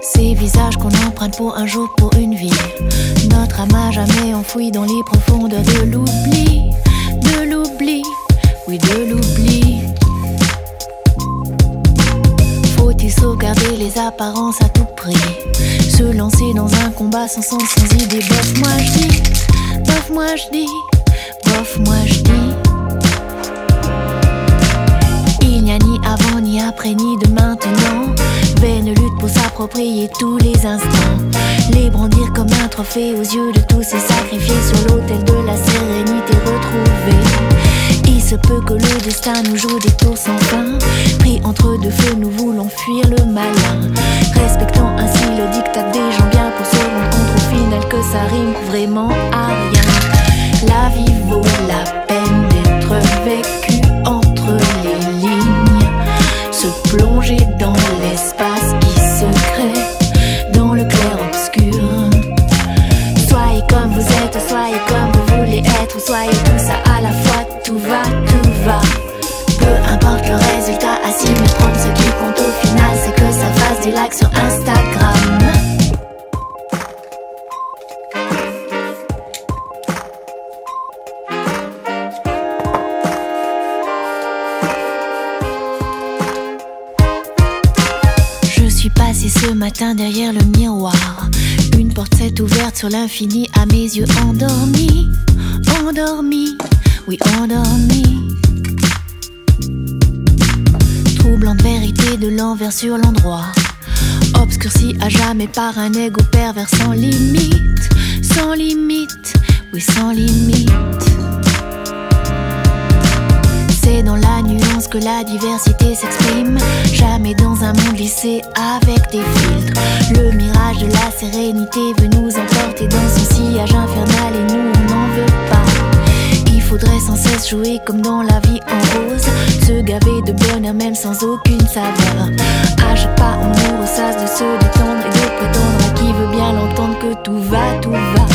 Ces visages qu'on emprunte pour un jour, pour une vie. Notre âme à jamais enfouie dans les profondeurs de l'oubli. De l'oubli, oui de l'oubli. Faut-il sauvegarder les apparences à tout prix? Se lancer dans un combat sans sens, sans idée. Bof moi je dis, bof moi je dis, bof moi je dis. Il n'y a ni avant, ni après, ni de maintenant. Vaine lutte pour s'approprier tous les instants. Les brandir comme un trophée aux yeux de tous et sacrifiés sur l'autel de la sérénité retrouvée. Il se peut que le destin nous joue des tours sans fin. Pris entre deux feux, nous voulons fuir le malin. Respectant ainsi le diktat des gens bien pour se rendre compte au final que ça rime vraiment à rien. La vie vaut la peine d'être vécue entre les lignes. Se plonger dans l'espace qui se crée dans le clair-obscur. Soyez comme vous êtes, soyez comme vous voulez être. Soyez tout ça à la fois, tout va, tout va. Peu importe le résultat, à s'y méprendre. Ce qui compte au final, c'est que ça fasse des likes sur Instagram. Je suis passée ce matin derrière le miroir. Une porte s'est ouverte sur l'infini à mes yeux endormis. Endormis, oui endormis. Troublante vérité de l'envers sur l'endroit. Obscurci à jamais par un ego pervers sans limite. Sans limite, oui sans limite. C'est dans la nuance que la diversité s'exprime. Jamais dans un monde lissé avec des filtres. Le mirage de la sérénité veut nous emporter dans son sillage infernal et nous on n'en veut pas. Il faudrait sans cesse jouer comme dans la vie en rose. Se gaver de bonheur même sans aucune saveur. À chaque pas on nous ressasse de se détendre et de prétendre à qui veut bien l'entendre que tout va, tout va.